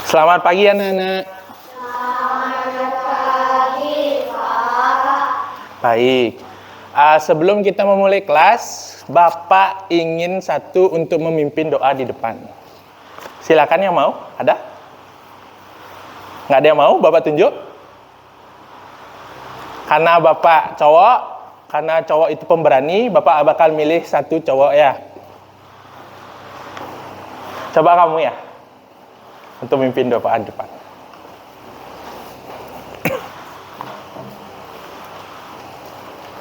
Selamat pagi anak-anak. Baik. Sebelum kita memulai kelas, Bapak ingin satu untuk memimpin doa di depan. Silakan yang mau. Ada? Nggak ada yang mau? Bapak tunjuk. Karena Bapak cowok, karena cowok itu pemberani, Bapak bakal milih satu cowok ya. Coba kamu ya, untuk memimpin doa di depan.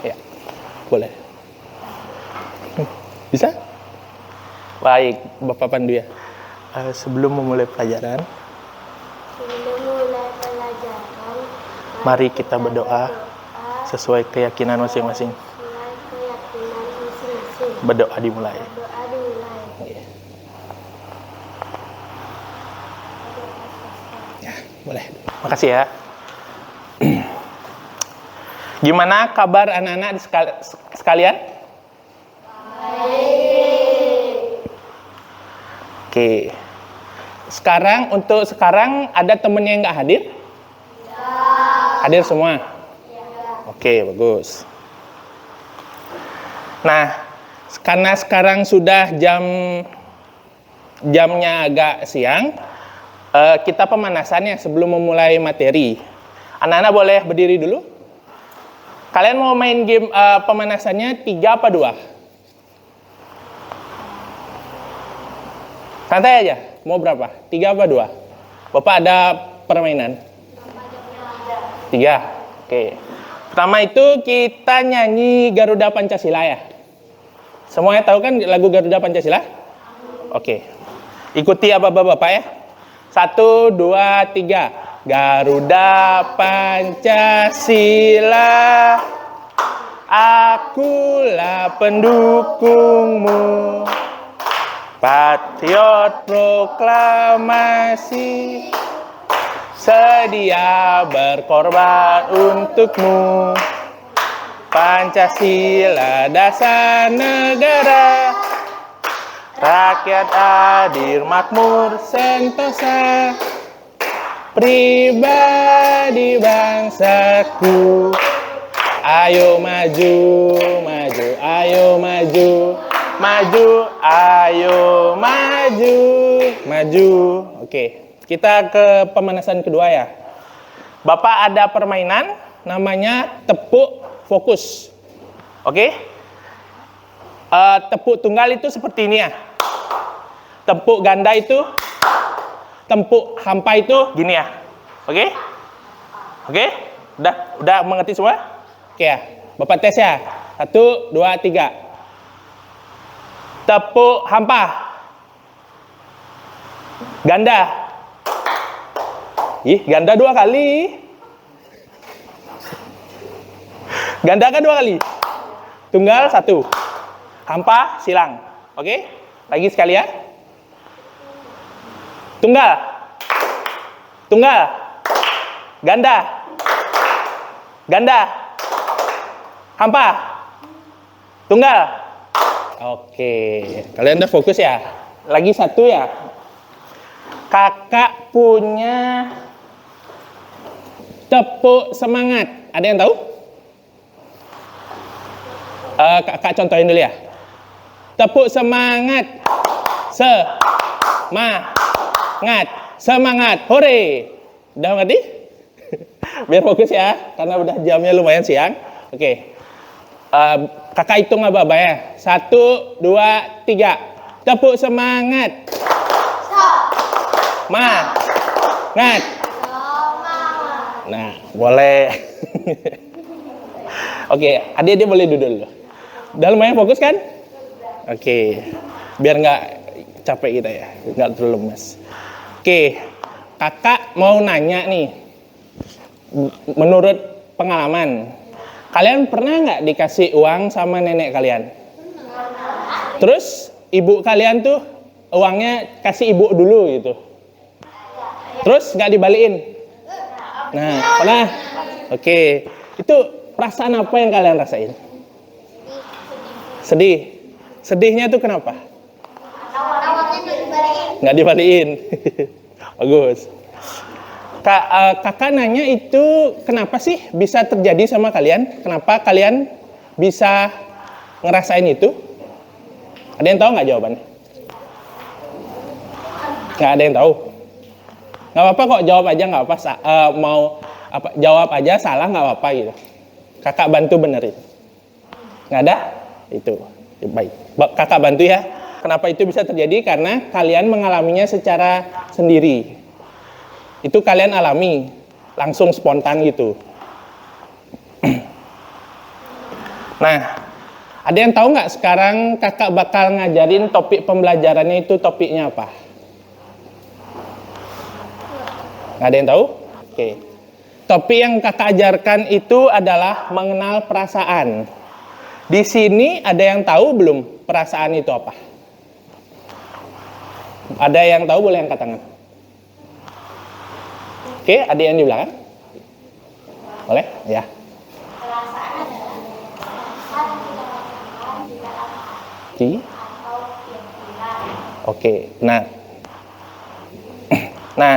Ya, boleh. Bisa? Baik, Bapak pandu ya. Sebelum memulai pelajaran, mari kita berdoa sesuai keyakinan masing-masing. Berdoa dimulai. Ya, boleh. Makasih ya. Gimana kabar anak-anak sekalian? Oke. Untuk sekarang ada temennya yang nggak hadir? Hadir semua? Oke, bagus. Nah, karena sekarang sudah jamnya agak siang, kita pemanasannya sebelum memulai materi. Anak-anak boleh berdiri dulu? Kalian mau main game pemanasannya 3 apa 2? Santai aja, mau berapa? 3 apa 2? Bapak ada permainan? 3, oke. Pertama itu kita nyanyi Garuda Pancasila ya. Semuanya tahu kan lagu Garuda Pancasila? Oke. Ikuti apa Bapak ya. 1, 2, 3. Garuda Pancasila, akulah pendukungmu. Patriot proklamasi, sedia berkorban untukmu. Pancasila dasar negara, rakyat adil makmur sentosa, pribadi bangsaku. Ayo maju, maju, ayo maju, maju, ayo maju, maju. Oke, kita ke pemanasan kedua ya. Bapak ada permainan namanya tepuk fokus. Oke? Tepuk tunggal itu seperti ini ya. Tepuk ganda itu, tepuk hampa itu gini ya. Oke? Oke? Udah mengerti semua? Oke ya. Bapak tes ya. 1, 2, 3. Tepuk hampa. Ganda. Ganda 2 kali. Ganda kan 2 kali. Tunggal 1. Hampa silang. Oke? Lagi sekali ya. Tunggal. Tunggal. Ganda. Ganda. Hampa. Tunggal. Oke. Kalian udah fokus ya? Lagi 1 ya. Kakak punya tepuk semangat. Ada yang tahu? Kakak contohin dulu ya. Tepuk semangat. Semangat. Semangat. Hore. Udah ngerti? Biar fokus ya. Karena udah jamnya lumayan siang. Oke. Kakak hitung apa ya? 1, 2, 3. Tepuk semangat. Semangat. Nah, boleh. Oke, adik-adik boleh duduk dulu. Udah lumayan fokus kan? Oke, biar nggak capek kita ya, nggak terlalu lemas. Oke, kakak mau nanya nih. Menurut pengalaman, kalian pernah nggak dikasih uang sama nenek kalian? Terus ibu kalian tuh uangnya kasih ibu dulu gitu. Terus nggak dibalikin? Nah, pernah? Oke, itu perasaan apa yang kalian rasain? Sedih. Sedihnya tuh kenapa? Nggak dibalikin. Bagus. Kakak nanya itu kenapa sih bisa terjadi sama kalian? Kenapa kalian bisa ngerasain itu? Ada yang tahu nggak jawabannya? Nggak ada yang tahu. Nggak apa-apa kok, jawab aja nggak apa. Mau apa? Jawab aja, salah nggak apa-apa gitu. Kakak bantu benerin. Nggak ada? Itu baik. Kakak bantu ya. Kenapa itu bisa terjadi? Karena kalian mengalaminya secara sendiri. Itu kalian alami, langsung spontan gitu. Nah, ada yang tahu nggak sekarang kakak bakal ngajarin topik pembelajarannya itu topiknya apa? Nggak ada yang tahu? Oke. Topik yang kakak ajarkan itu adalah mengenal perasaan. Di sini ada yang tahu belum perasaan itu apa? Ada yang tahu boleh angkat tangan. Oke, ada yang di belakang? Boleh? Ya. Perasaan adalah perasaan yang kita rasakan di dalam Oke. atau yang hilang. Oke, benar. Nah,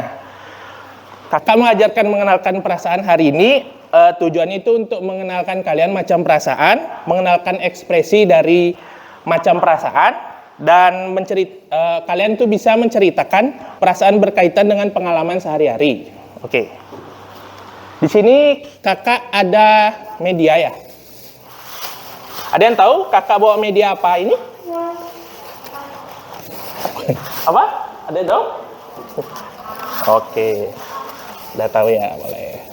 kakak mengajarkan mengenalkan perasaan hari ini, tujuannya itu untuk mengenalkan kalian macam perasaan, mengenalkan ekspresi dari macam perasaan, dan kalian tuh bisa menceritakan perasaan berkaitan dengan pengalaman sehari-hari. Oke. Di sini kakak ada media ya. Ada yang tahu kakak bawa media apa ini? Apa? Ada yang tahu? Oke. Udah tahu ya, boleh.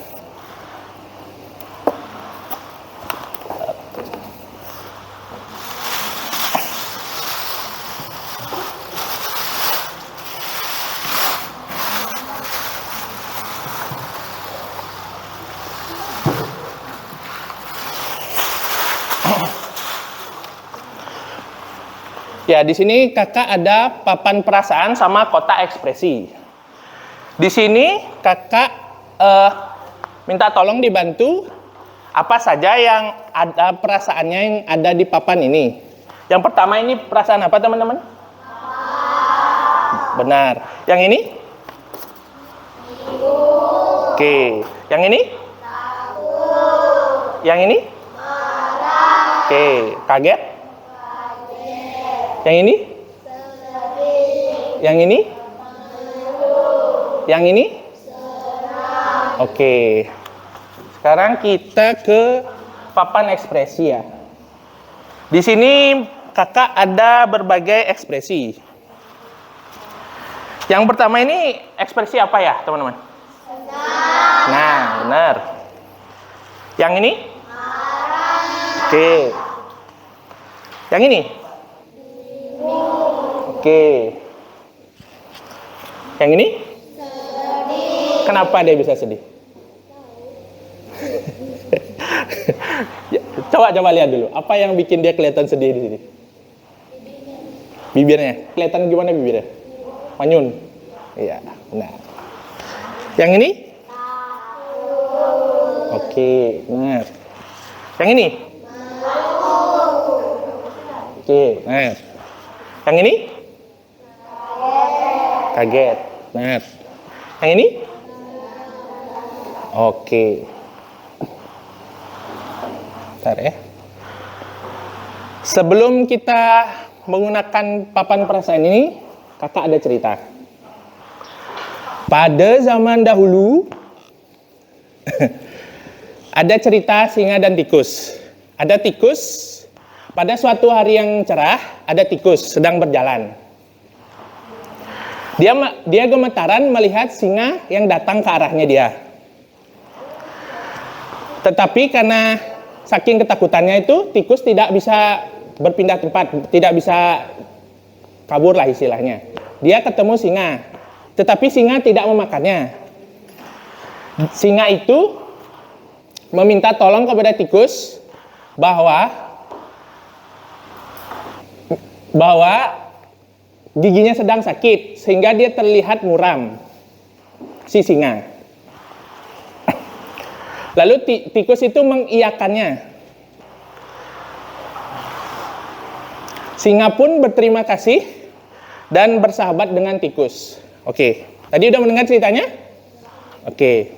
Ya, di sini kakak ada papan perasaan sama kotak ekspresi. Di sini kakak minta tolong dibantu apa saja yang ada perasaannya yang ada di papan ini. Yang pertama ini perasaan apa teman-teman? Benar. Yang ini? Oke. Yang ini? Yang ini? Oke. Kaget? Yang ini? Yang ini? Yang ini? Oke. Sekarang kita ke papan ekspresi ya. Di sini kakak ada berbagai ekspresi. Yang pertama ini ekspresi apa ya, teman-teman? Nah, benar. Yang ini? Oke. Yang ini? Oke. Yang ini? Sedih. Kenapa dia bisa sedih? Ya, coba lihat dulu. Apa yang bikin dia kelihatan sedih di sini? Bibirnya. Kelihatan gimana bibirnya? Manyun. Iya, benar. Yang ini? Oke, benar. Yang ini? Oke, benar. Yang ini? Kaget. Benar. Yang ini? Oke. Bentar ya. Sebelum kita menggunakan papan perasaan ini, kakak ada cerita. Pada zaman dahulu, ada cerita singa dan tikus. Ada tikus, pada suatu hari yang cerah, ada tikus sedang berjalan. Dia gemetaran melihat singa yang datang ke arahnya dia. Tetapi karena saking ketakutannya itu, tikus tidak bisa berpindah tempat, tidak bisa kabur lah istilahnya. Dia ketemu singa, tetapi singa tidak memakannya. Singa itu meminta tolong kepada tikus bahwa giginya sedang sakit, sehingga dia terlihat muram, si singa. Lalu tikus itu mengiyakannya. Singa pun berterima kasih dan bersahabat dengan tikus. Oke, Tadi udah mendengar ceritanya? Oke.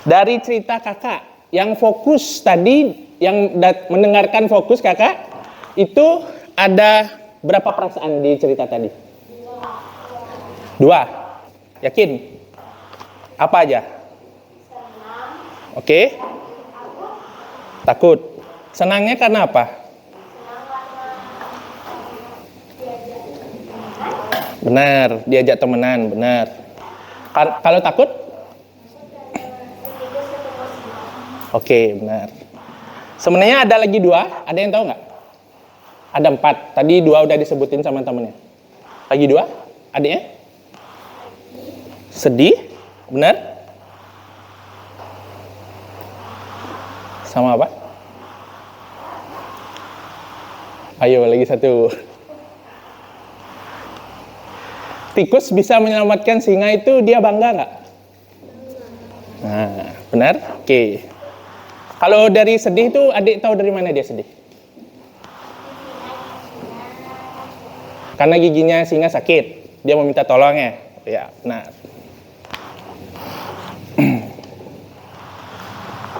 Dari cerita kakak, yang fokus tadi, yang mendengarkan fokus kakak, itu ada berapa perasaan di cerita tadi? 2. Yakin? Apa aja? Oke. Takut. Senangnya karena apa? Benar, diajak temenan, benar. Kalau takut? Oke, benar. Sebenarnya ada lagi 2, ada yang tahu nggak? Ada 4, tadi 2 udah disebutin sama temennya. Lagi 2, adanya? Sedih, benar? Sama apa? Ayo, lagi 1. Tikus bisa menyelamatkan singa itu dia bangga nggak? Nah, benar? Oke. Kalau dari sedih itu adik tahu dari mana dia sedih? Karena giginya singa sakit. Dia meminta tolong ya? Ya, benar.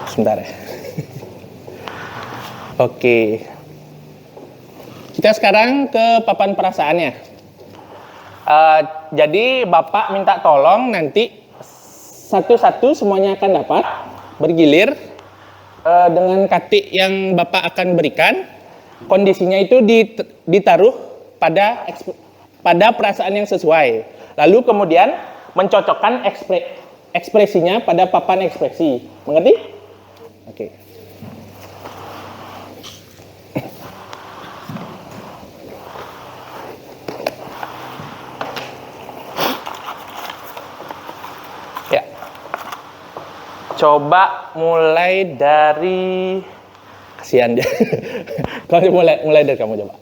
Sebentar ya. Oke. Kita sekarang ke papan perasaannya. Jadi Bapak minta tolong nanti satu-satu semuanya akan dapat bergilir dengan katik yang Bapak akan berikan. Kondisinya itu ditaruh pada perasaan yang sesuai. Lalu kemudian mencocokkan ekspresinya pada papan ekspresi. Mengerti? Oke. Ya. Coba mulai dari kasihan dia. Kamu mulai dari kamu coba.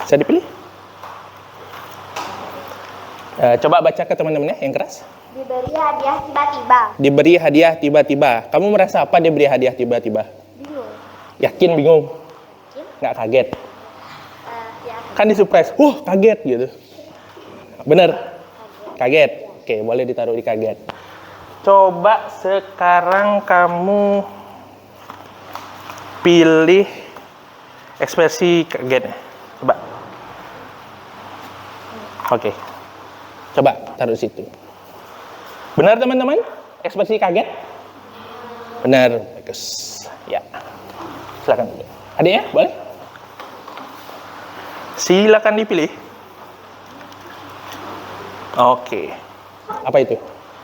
Bisa dipilih? Coba baca ke teman-temannya yang keras. Diberi hadiah tiba-tiba. Diberi hadiah tiba-tiba. Kamu merasa apa diberi hadiah tiba-tiba? Bingung. Yakin bingung? Yakin? Nggak kaget? Ya. Kan disurprise. Kaget gitu. Bener? Kaget. Oke, boleh ditaruh di kaget. Coba sekarang kamu pilih ekspresi kagetnya. Coba. Oke. Coba taruh di situ. Benar teman-teman? Ekspresi kaget? Benar. Bagus. Ya. Silakan. Adik ya, boleh? Silakan dipilih. Oke. Apa itu?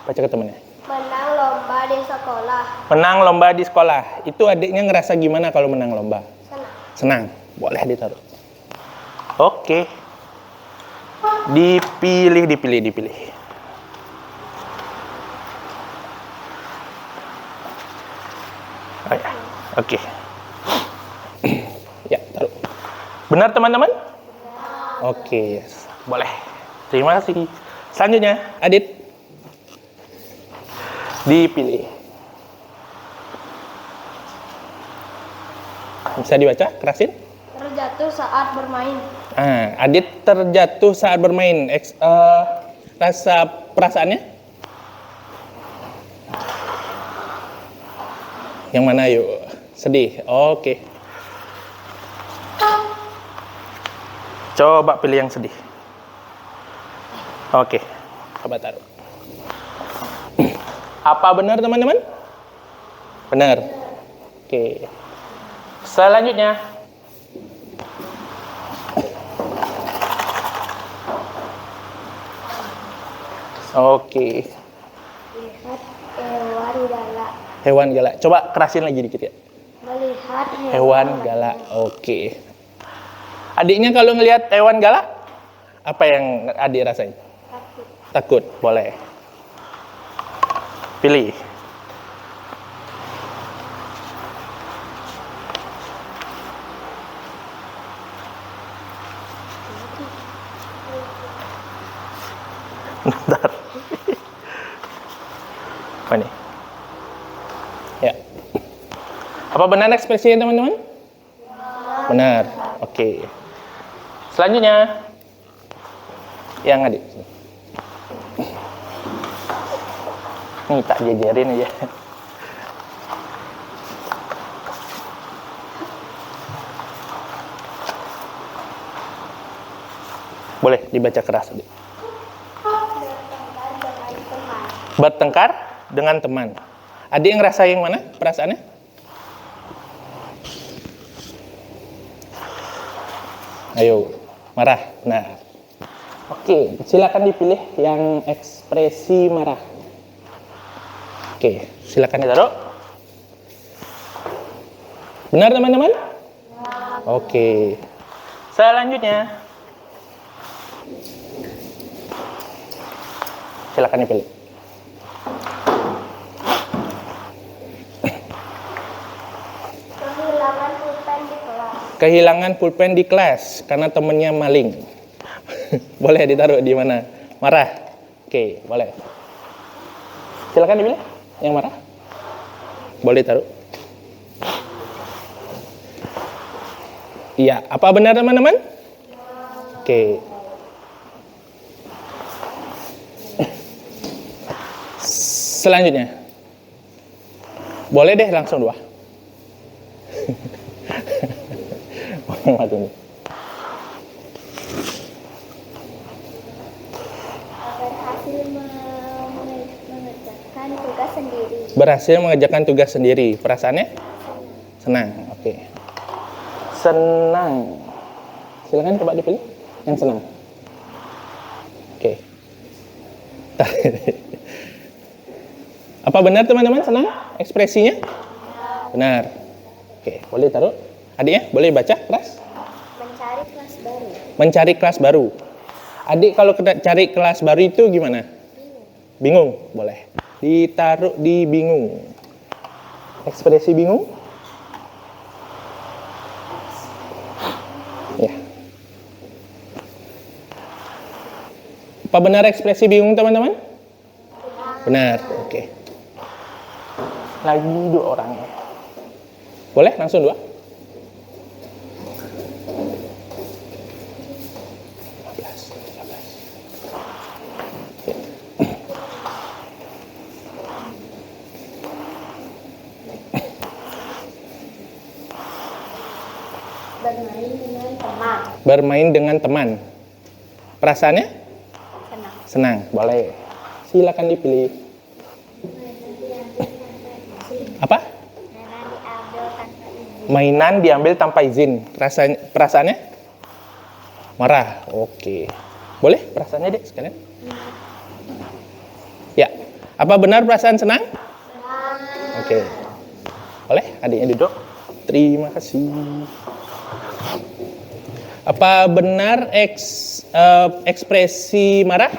Baca ke temannya. Menang lomba di sekolah. Menang lomba di sekolah. Itu adiknya ngerasa gimana kalau menang lomba? Senang. Senang. Boleh ditaruh. Oke. Dipilih. Oh ya. Oke. Ya, taruh. Benar teman-teman? Oke, yes. Boleh. Terima kasih. Selanjutnya, Adit. Dipilih. Bisa dibaca? Kerasin. Terjatuh saat bermain. Adit terjatuh saat bermain. Rasa perasaannya? Yang mana yuk? Sedih. Oke. Coba pilih yang sedih. Oke. Coba taruh. Apa benar teman-teman? Benar. Oke. Selanjutnya. Oke. Lihat hewan galak. Hewan galak. Coba kerasin lagi dikit ya. Melihat Hewan galak. Oke. Adiknya kalau ngelihat hewan galak, apa yang adik rasain? Takut. Takut. Boleh. Pilih. Bentar. Apa nih? Ya. Apa benar ekspresinya teman-teman? Benar. Oke. Selanjutnya, yang adik. Nih tak jajarin aja. Boleh dibaca keras adik. Bertengkar dengan teman. Adik ngerasa yang mana perasaannya? Ayo, marah. Nah, oke, silakan dipilih yang ekspresi marah. Oke, silakan ditaruh. Benar teman-teman? Oke. Selanjutnya, silakan dipilih. Kehilangan pulpen di kelas. Kehilangan pulpen di kelas karena temennya maling. Boleh ditaruh di mana? Marah. Oke, boleh. Silakan dipilih yang marah. Boleh taruh. Iya, apa benar teman-teman? Oke. Selanjutnya. Boleh deh langsung dua. Mengerjakan tugas sendiri. Berhasil mengerjakan tugas sendiri. Perasaannya? Senang. Oke. Senang. Silakan coba dipilih yang senang. Oke. Apa benar teman-teman senang ekspresinya? Benar. Oke, boleh taruh. Adiknya boleh baca kelas? Mencari kelas baru. Mencari kelas baru. Adik kalau cari kelas baru itu gimana? Bingung. Boleh. Ditaruh di bingung. Ekspresi bingung? Ya. Apa benar ekspresi bingung teman-teman? Benar. Oke. Lagi dua orang. Boleh langsung dua? 13. Bermain dengan teman. Bermain dengan teman. Perasaannya? Senang. Senang. Boleh. Silakan dipilih. Apa? Mainan diambil tanpa izin. Perasaannya? Marah. Oke. Boleh perasaannya dek sekalian? Ya. Apa benar perasaan senang? Oke. Boleh adiknya duduk. Terima kasih. Apa benar ekspresi marah?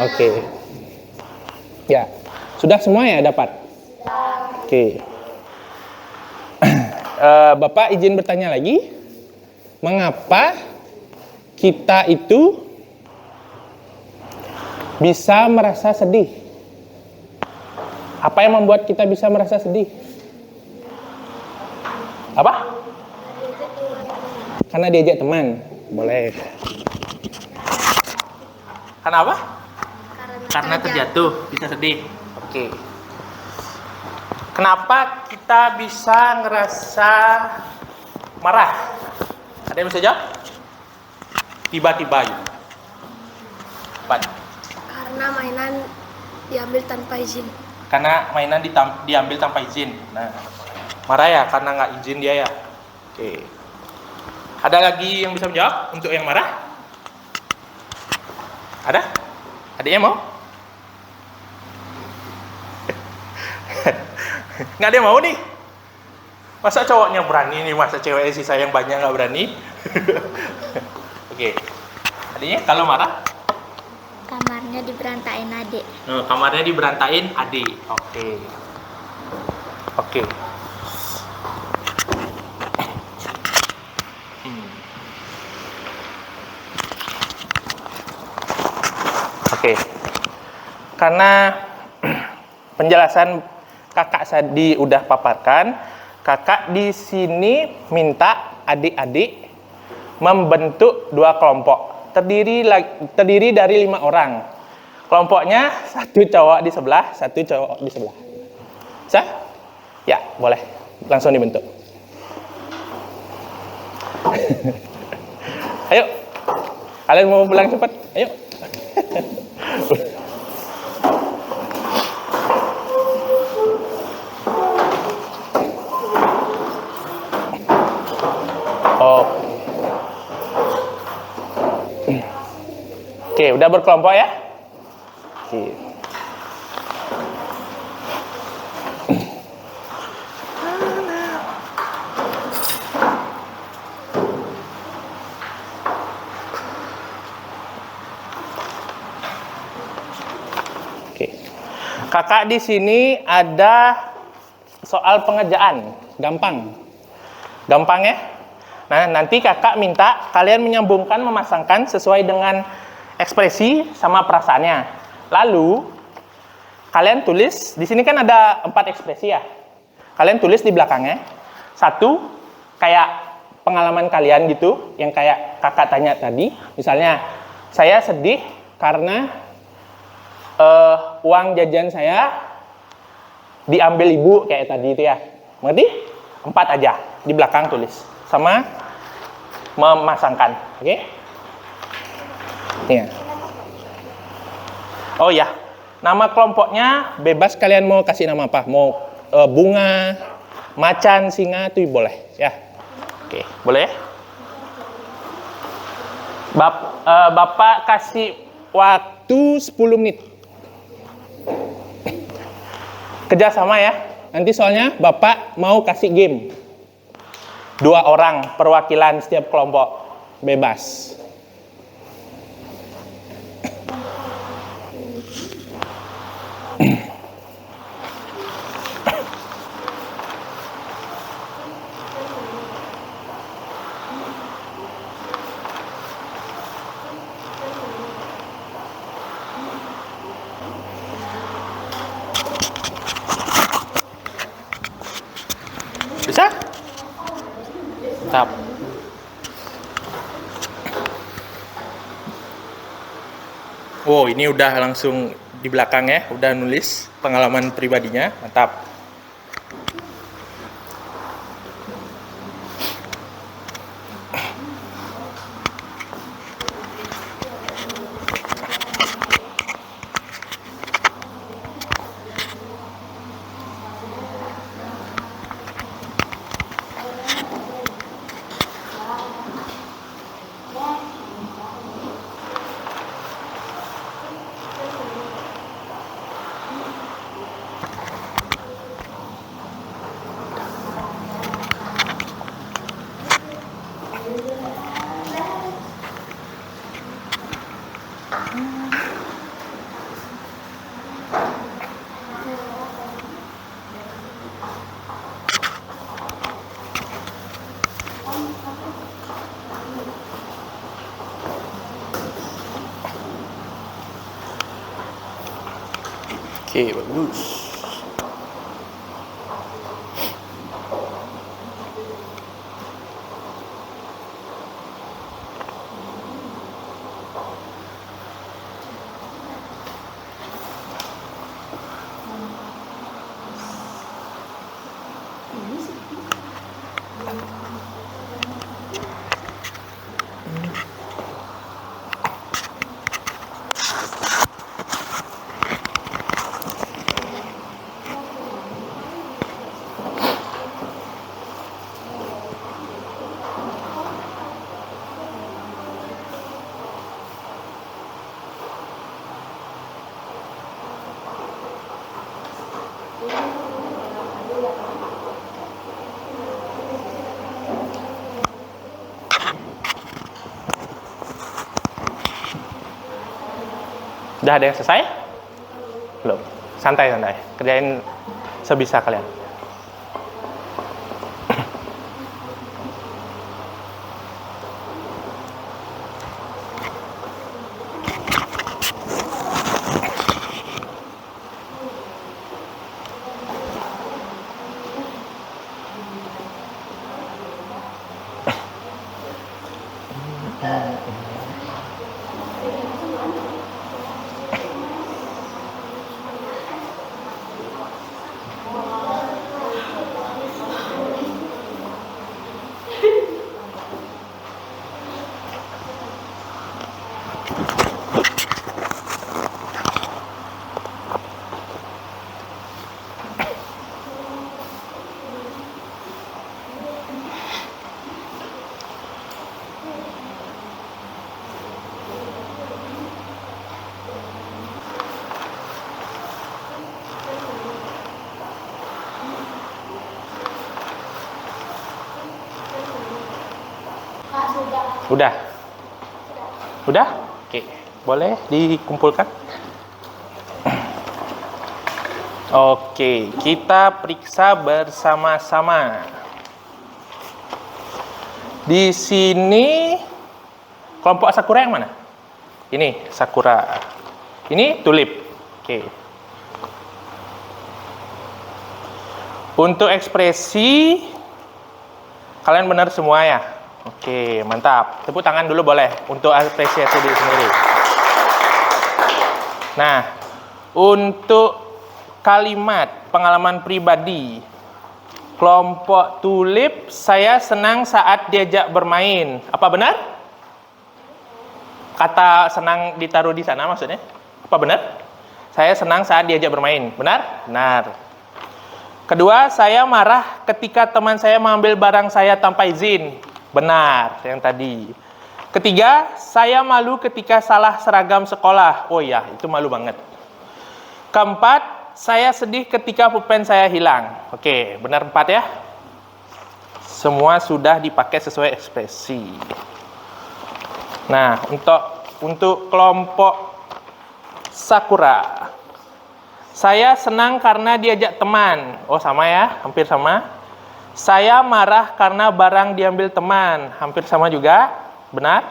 Oke. Ya. Sudah semua ya dapat? Oke. Bapak izin bertanya lagi. Mengapa kita itu bisa merasa sedih? Apa yang membuat kita bisa merasa sedih? Apa? Karena diajak teman. Boleh. Karena apa? Karena terjatuh, bisa sedih. Oke. Kenapa kita bisa ngerasa marah? Ada yang bisa jawab? Tiba-tiba aja. Karena mainan diambil tanpa izin. Karena mainan diambil tanpa izin. Nah, marah ya karena nggak izin dia ya. Oke. Ada lagi yang bisa menjawab untuk yang marah? Ada? Adiknya mau? Nggak ada yang mau nih? Masa cowoknya berani nih, masa ceweknya sih sayang banyak nggak berani? Oke. Adiknya kalau marah? Kamarnya diberantain adik. Kamarnya diberantain adik. Oke. Oke. Oke. Karena penjelasan kakak tadi udah paparkan, kakak di sini minta adik-adik membentuk dua kelompok. Terdiri dari 5 orang. Kelompoknya satu cowok di sebelah, satu cowok di sebelah. Bisa? Ya, boleh. Langsung dibentuk. Ayo. Kalian mau pulang cepat? Ayo. Oke, udah berkelompok ya? Oke. Kakak di sini ada soal pengejaan, gampang ya. Nah, nanti kakak minta kalian menyambungkan, memasangkan sesuai dengan ekspresi sama perasaannya. Lalu kalian tulis di sini kan ada 4 ekspresi ya. Kalian tulis di belakangnya. 1 kayak pengalaman kalian gitu, yang kayak kakak tanya tadi. Misalnya, saya sedih karena uang jajan saya diambil ibu kayak tadi itu ya. Mengerti? 4 aja di belakang tulis sama memasangkan. Oke? Iya. Oh ya, nama kelompoknya bebas, kalian mau kasih nama apa? Mau bunga, macan, singa itu boleh ya. Oke, boleh. Bapak kasih waktu 10 menit. Kerjasama ya. Nanti soalnya Bapak mau kasih game. 2 orang perwakilan setiap kelompok. Bebas. Bisa? Tap. Oh, ini udah langsung di belakang ya, udah nulis pengalaman pribadinya, mantap. Oke, bagus. Udah ada yang selesai? Belum. Santai-santai. Kerjain sebisa kalian. Udah? Udah? Oke, boleh dikumpulkan. Oke, kita periksa bersama-sama. Di sini kelompok sakura yang mana? Ini sakura. Ini tulip. Oke. Untuk ekspresi kalian benar semua ya? Oke, mantap. Tepuk tangan dulu boleh untuk apresiasi diri sendiri. Nah, untuk kalimat pengalaman pribadi kelompok tulip, saya senang saat diajak bermain. Apa benar? Kata senang ditaruh di sana maksudnya? Apa benar? Saya senang saat diajak bermain. Benar? Benar. Kedua, saya marah ketika teman saya mengambil barang saya tanpa izin. Benar, yang tadi. Ketiga, saya malu ketika salah seragam sekolah. Oh ya, itu malu banget. Keempat, saya sedih ketika pulpen saya hilang. Oke, benar 4 ya? Semua sudah dipakai sesuai ekspresi. Nah, untuk kelompok sakura, saya senang karena diajak teman. Oh, sama ya, hampir sama. Saya marah karena barang diambil teman. Hampir sama juga, benar.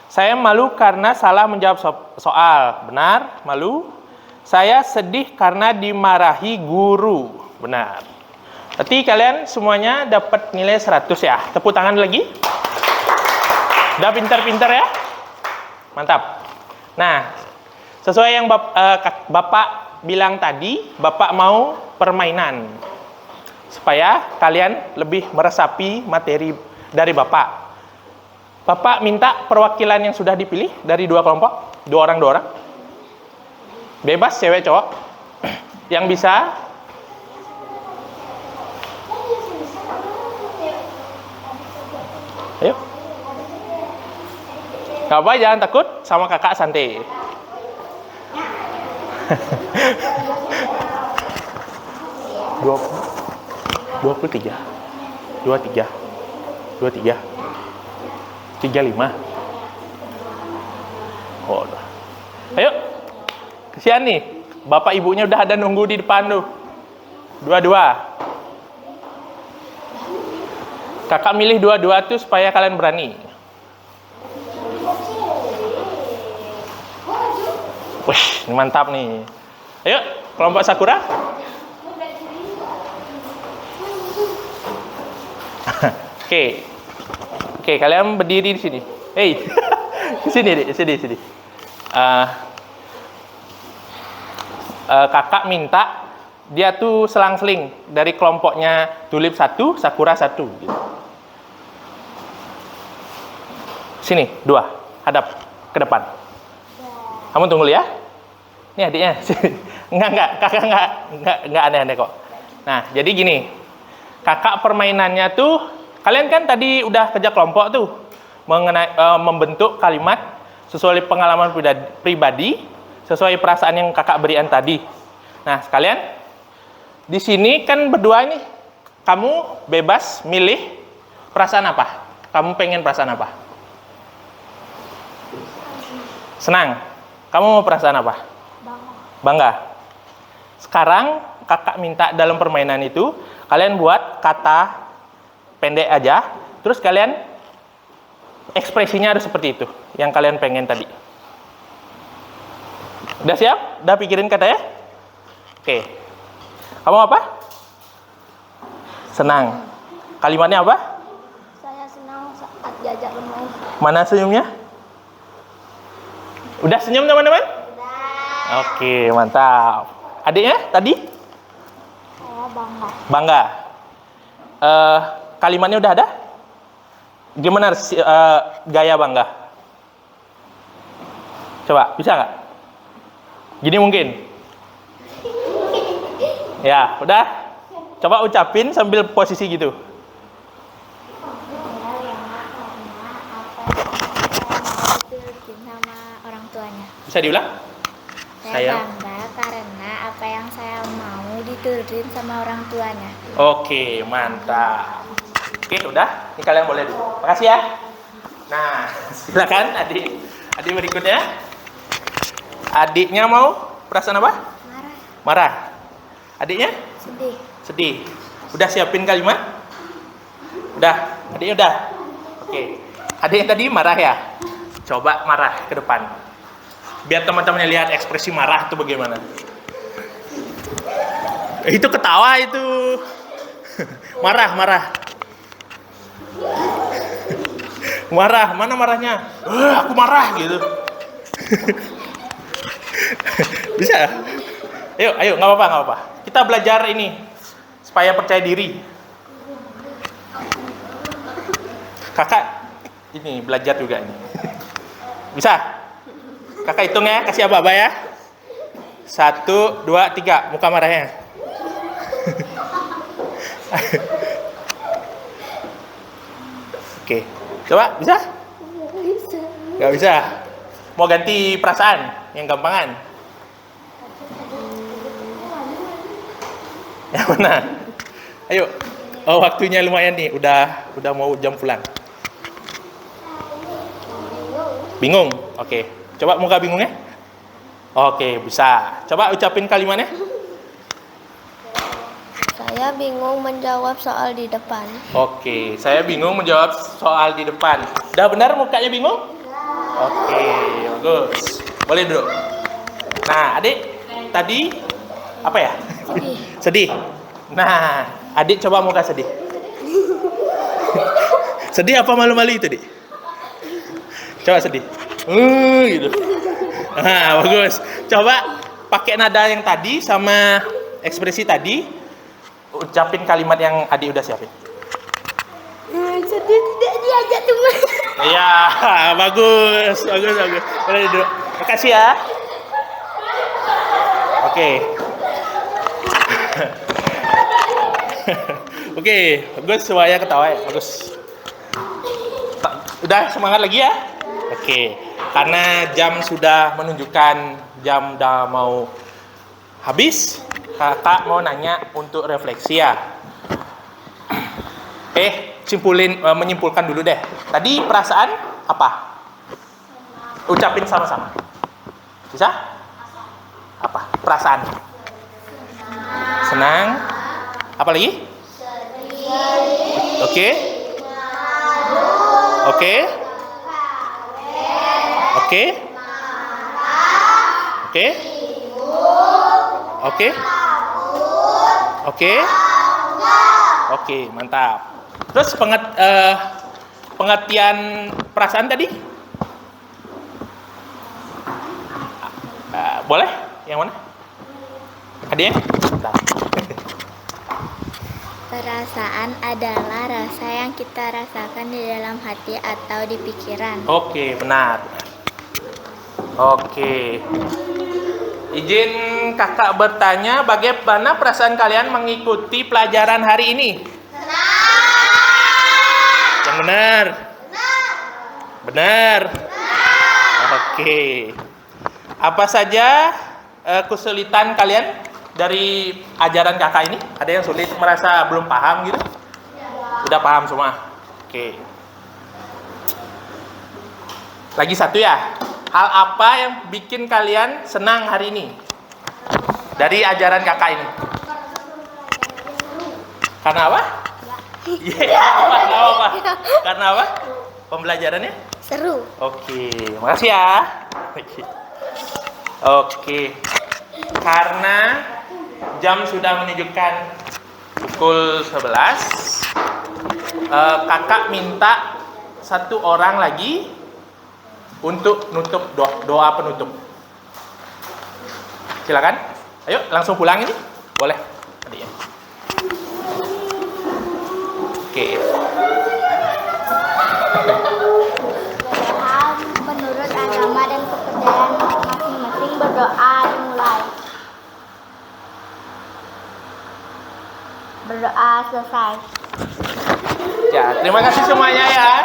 Saya malu karena salah menjawab soal. Benar, malu. Saya sedih karena dimarahi guru. Benar. Berarti kalian semuanya dapat nilai 100 ya. Tepuk tangan lagi. Udah pintar-pintar ya? Mantap. Nah, sesuai yang Bapak bilang tadi, Bapak mau permainan. Supaya kalian lebih meresapi materi dari Bapak. Bapak minta perwakilan yang sudah dipilih dari 2 kelompok. 2 orang. Bebas cewek cowok. Yang bisa. Ayo. Gak apa, jangan takut, sama kakak santai. 23 35. Oh, ayo. Kesian nih, bapak ibunya udah ada nunggu di depan tuh. 22. Kakak milih 22 tuh supaya kalian berani. Wih, ini mantap nih. Ayo, kelompok sakura. Oke, kalian berdiri di sini. Hey, sini. Kakak minta dia tuh selang-seling dari kelompoknya tulip 1, sakura 1 gitu. Sini 2, hadap ke depan. Kamu tunggu ya. Ini adiknya. Enggak, kakak enggak aneh-aneh kok. Nah, jadi gini. Kakak permainannya tuh, kalian kan tadi udah kerja kelompok tuh mengenai membentuk kalimat sesuai pengalaman pribadi, sesuai perasaan yang kakak berikan tadi. Nah, sekalian di sini kan berdua nih, kamu bebas milih perasaan apa? Kamu pengen perasaan apa? Senang. Kamu mau perasaan apa? Bangga. Sekarang kakak minta dalam permainan itu kalian buat kata pendek aja, terus kalian ekspresinya harus seperti itu yang kalian pengen tadi. Udah siap? Udah pikirin katanya? Oke. Kamu apa? Senang. Kalimatnya apa? Saya senang saat diajak bermain. Mana senyumnya? Udah senyum teman-teman? Udah. Oke, mantap. Adiknya tadi? Saya bangga. Bangga. Kalimatnya udah ada? Gimana gaya bangga? Coba, bisa nggak? Gini mungkin? Ya, udah. Coba ucapin sambil posisi gitu. Sama orang tuanya. Bisa diulang? Saya bangga karena apa yang saya mau diturutin sama orang tuanya. Oke, mantap. Oke, udah. Ini kalian boleh dulu. Makasih ya. Nah, silakan adik. Adik berikutnya. Adiknya mau perasaan apa? Marah. Marah. Adiknya? Sedih. Sedih. Udah siapin kalimat? Udah. Adiknya udah. Oke. Adik yang tadi marah ya? Coba marah ke depan. Biar teman-temannya lihat ekspresi marah itu bagaimana. Itu ketawa itu. Marah, marah. Marah, mana marahnya? Aku marah gitu. Bisa? Ayo, nggak apa-apa, nggak apa-apa. Kita belajar ini supaya percaya diri. Kakak ini belajar juga ini. Bisa? Kakak hitung ya, kasih abah ya. 1, 2, 3, muka marahnya. Oke, coba bisa? Bisa. Gak bisa. Mau ganti perasaan yang gampangan? Yang mana? Ayo. Oh, waktunya lumayan nih. Udah mau jam pulang. Bingung? Oke. Coba muka bingungnya. Oke, bisa. Coba ucapin kalimatnya. Saya bingung menjawab soal di depan. Oke, saya bingung menjawab soal di depan. Udah benar mukanya bingung? Oke, bagus. Boleh duduk. Nah, adik tadi apa ya? Sedih. Sedih. Nah, adik coba muka sedih. Sedih apa malu-malu itu, Dik? Coba sedih. Gitu. Nah, bagus. Coba pakai nada yang tadi sama ekspresi tadi. Ucapin kalimat yang adik udah siapin. Sedih tidak diajak teman. Iya, bagus. Boleh duduk. Makasih ya. Oke. Oke, bagus semuanya ketawa ya. Bagus. Udah semangat lagi ya? Oke. Karena jam sudah menunjukkan jam udah mau habis, kakak mau nanya untuk refleksi ya. Menyimpulkan dulu deh. Tadi perasaan apa? Ucapin sama-sama. Bisa? Apa? Perasaan? Senang. Apa lagi? Oke. Oke. Oke. Oke. Oke. Oke. Oke, mantap. Terus pengertian perasaan tadi? Boleh? Yang mana? Adanya? Bentar. Perasaan adalah rasa yang kita rasakan di dalam hati atau di pikiran. Oke, benar. Oke. Izin kakak bertanya, bagaimana perasaan kalian mengikuti pelajaran hari ini? Yang benar. Benar. Oke. Apa saja kesulitan kalian dari ajaran kakak ini? Ada yang sulit, merasa belum paham gitu? Udah paham semua? Oke. Lagi satu ya. Hal apa yang bikin kalian senang hari ini? Dari ajaran kakak ini? Karena apa? Iya, apa? Karena apa? Pembelajarannya? Seru. Oke, makasih ya. Oke. Karena jam sudah menunjukkan pukul 11, kakak minta satu orang lagi untuk nutup doa penutup. Silakan. Ayo, langsung pulang ini. Boleh. Adiknya. Oke. Menurut agama dan kepercayaan masing-masing, berdoa dimulai. Berdoa selesai. Ya, terima kasih semuanya ya.